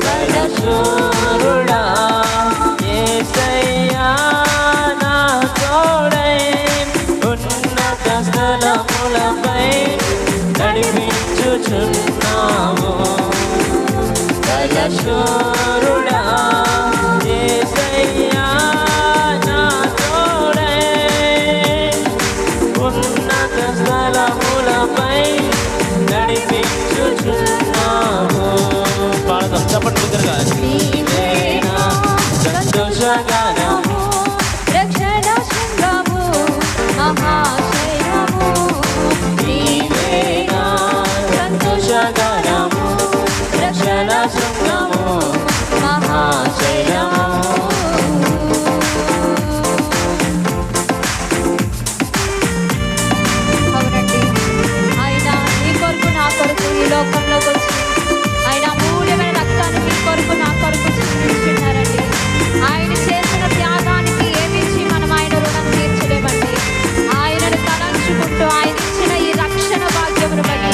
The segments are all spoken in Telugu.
బలశూరుడా యేసయ్యా నా తోడై ఉన్నత స్థలములపై నడిపించుచున్నావు. బలశూరుడా యేసయ్యా నా తోడై ఉన్నత స్థలములపై నడిపించుచున్నావు. పాడదాం చెప్పండి దగ్గరగా. నీవేనా సంతోషగానము రక్షణ శృంగము మహాశైలము. నీవేనా సంతోషగానము రక్షణ శృంగము మహాశైలము. అవునండి, ఆయన నీ కొరకు నా కొరకు ఈ లోకంలోకి వచ్చి ఆయన అమూల్యమైన రక్తాన్ని నీ కొరకు నా కొరకు చూపించున్నారండి. ఆయన చేసిన త్యాగానికి ఏమిచ్చి మనం ఆయన రుణం తీర్చలేమండి. ఆయనను తలంచుకుంటూ ఆయన ఇచ్చిన ఈ రక్షణ భాగ్యమును బట్టి,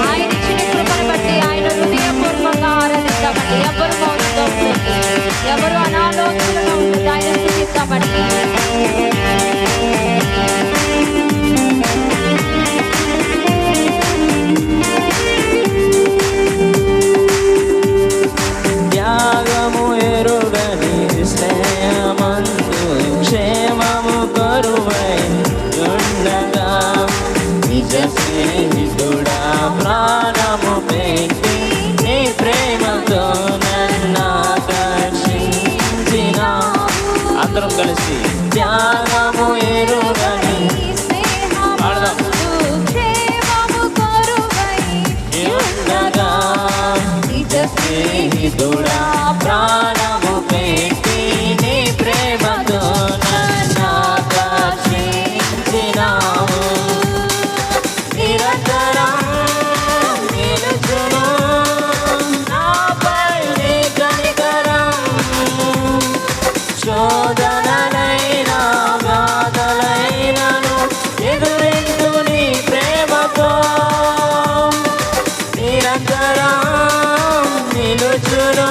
ఆయన ఇచ్చిన కృపను బట్టి ఆయన హృదయపూర్వకంగా ఆరాధిద్దామండి. ఎవరు మౌనంగా ఉంటుంది, ఎవరు అనాలోచనగా ఉంటుంది, ఆయన స్థుతిద్దామండి. త్యాగము ఎరుగని స్నేహమందు క్షేమము కరువై ఉండగా నిజ స్నేహితుడా ప్రాణము పెట్టి నీ ప్రేమతో నన్నాకర్షించిన. అందరం కలిసి త్యాగము ఎరుగని పాడదాం. ఉండగా నిజ స్నేహితుడా ప్రాణము పెట్టి నీ ప్రేమతో నన్నాకర్షించినావు. నిరంతరం నిలుచును నాపై నీ కనికరం. శోధనలైనా బాధలైనను ఎదురెందు నీ ప్రేమతో. నిరంతరం నిలుచును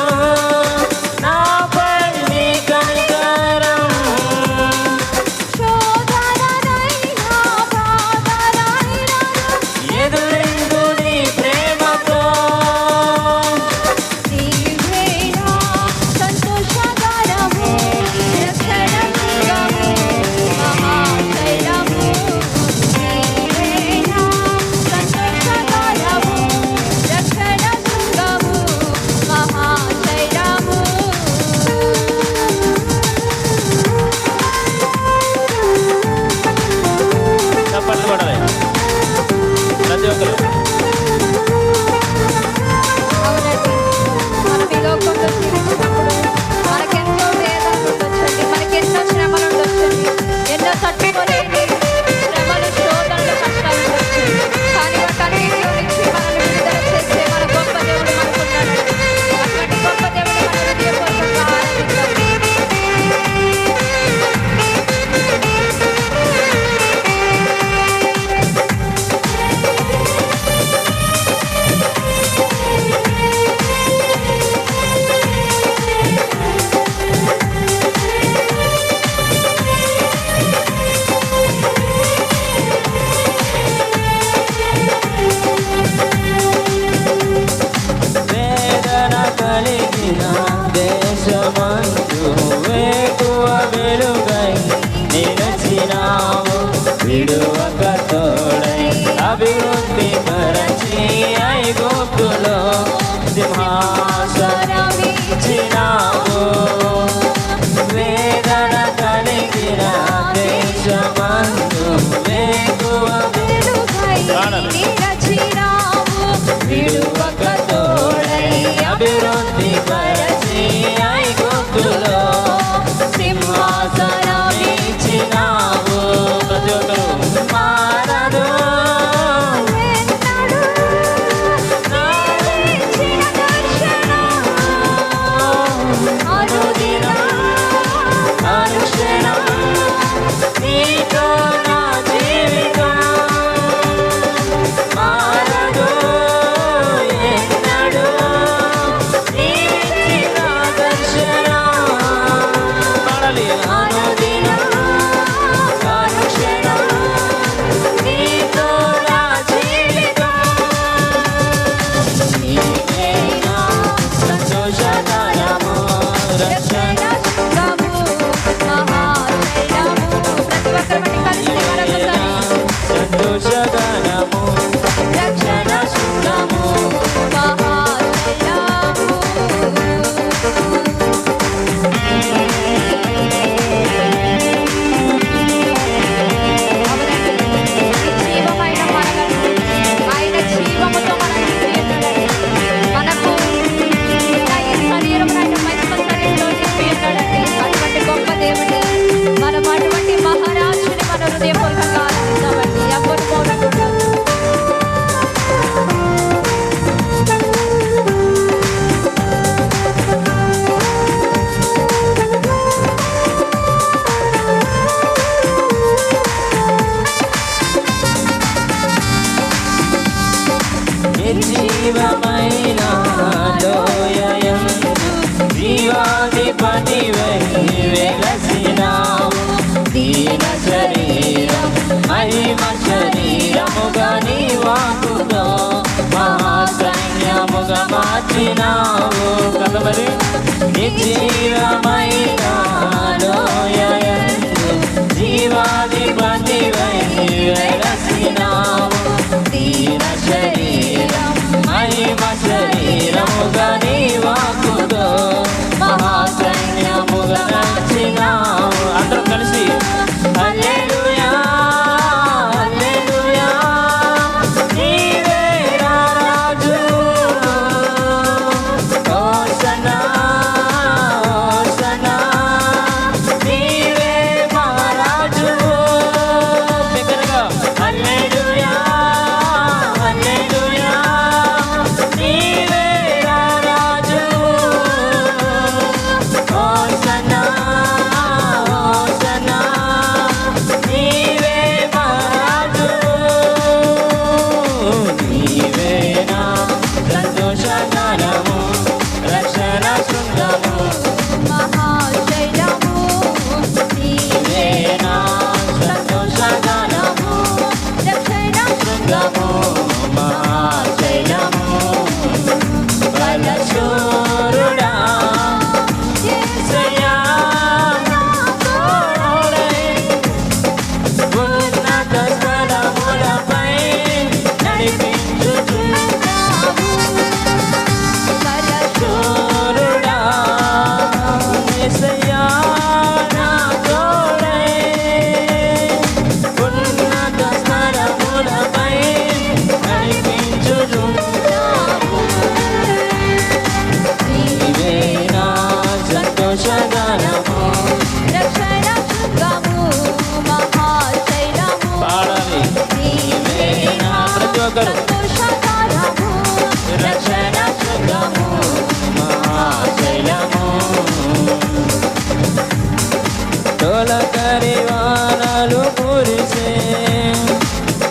సంతోషగానము రక్షణ శృంగము మనం అటువంటి మహారాజుని మన హృదయపూర్వకంగా ఆరాధిస్తామండి. ఎవరు మౌనంగా జీవమైన లోయయందు జీవాధిపతివై వెలసినావు దీన శరీరం మహిమ శరీరముగా నీ వాకుతో మహాసైన్యముగా మార్చినావు కదా. మరి నిర్జీవమైన లోయయందు జీవాధిపతివై వెలసినావు దీన శరీరం మహిమ శరీరముగా నీ వాకుతో మహాసైన్యముగా నచ్చినావు. అందరూ కలిసి హల్లెలూయా హల్లెలూయా నీవే నా రాజు హోసన్నా హోసన్నా నీవే మా రాజు. బిగ్గరగా హల్లెలూయా హల్లెలూయా నీవే నా రాజు హోసన్నా హోసన్నా నీవే మా రాజు. నీవే నా సంతోషగానము రక్షణ శృంగము మహాశైలము నీవే నా సంతోషగానము రక్షణ శృంగము మహాశైలము బలశూరుడా యేసయ్యా తోడై ఉన్నత స్థలములపై నడిపించుచున్నావు. బలశూరుడా యేసయ్యా నా తోడై ఉన్నత స్థలములపై నడిపించుచున్నావు. నీవే నా సంతోషగానము రక్షణ శృంగము మహాశైలము పాడాలి. నీవే నా ప్రతి ఒక్కరు సంతోషకారము రక్షణ శృంగము మహాశైలము. తొలకరి వానలు కురిసే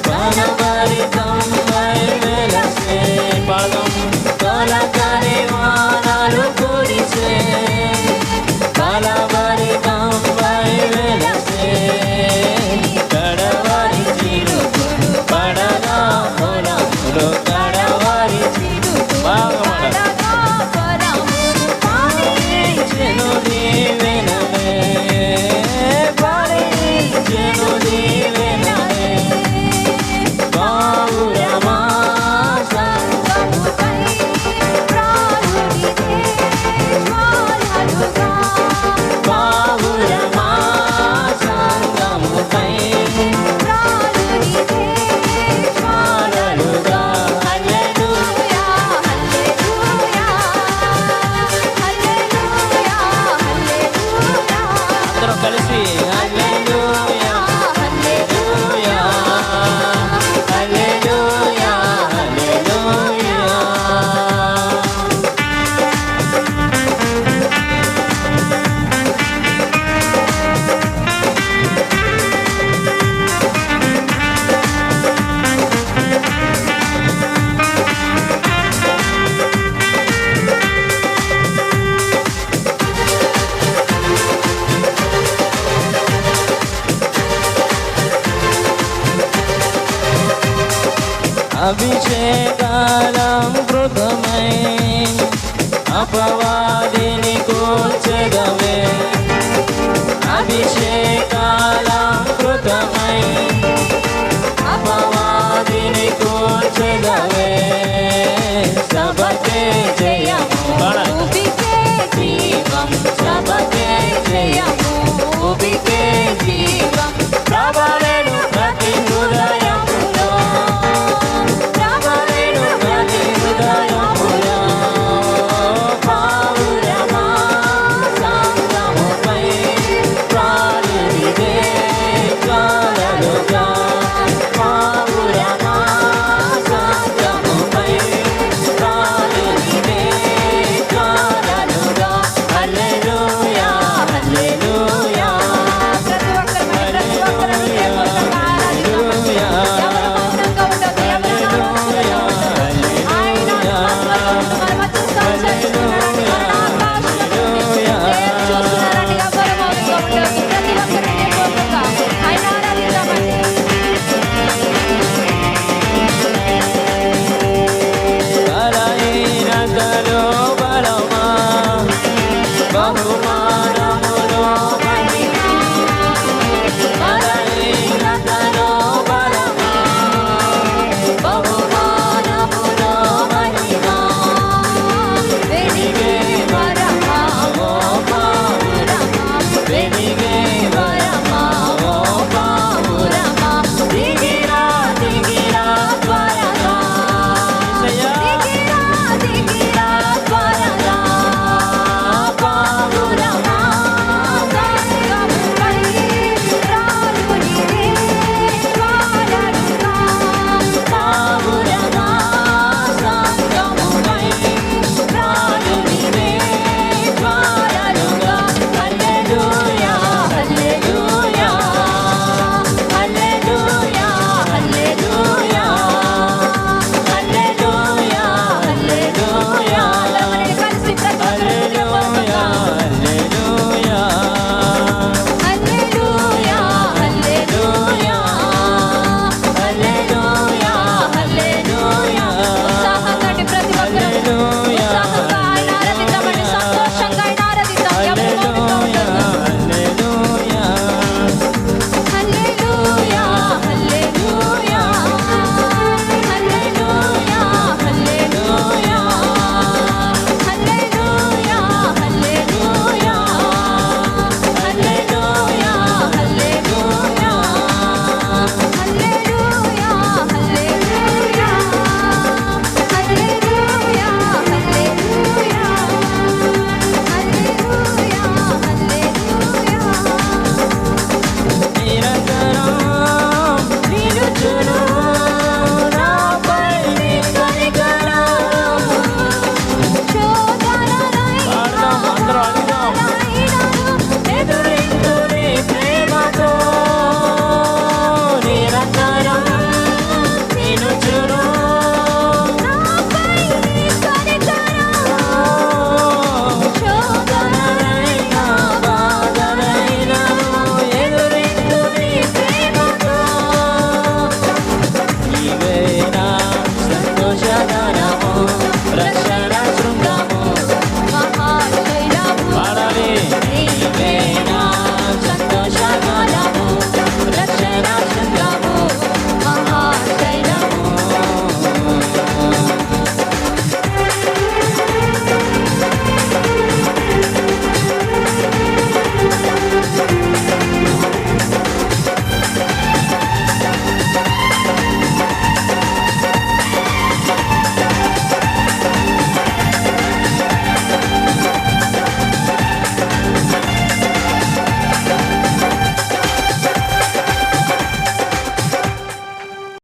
వనభరితంపై వెలసే. పాదం తొలకరి వానలు కురిసే వనభరితంపై వెలసే. కడవరి చిరుకులు పడగా పొలములో కడవరి పాలించెను దీవెనలే పాలించెను దీవెనలే పావురమా సంగముపై ప్రాణునిదే జ్వాలలుగా పావురమా సంగముపై ప్రాణునిదే పాలలుగా. హల్లెలూయా హల్లెలూయా హల్లెలూయా హల్లెలూయా అందరూ కలిసి హల్లెలూయా హల్లెలూయా హల్లెలూయా హల్లెలూయా. అభిషేకాలం కృతమై అపవాదిని కూర్చెదవే. అభిషేక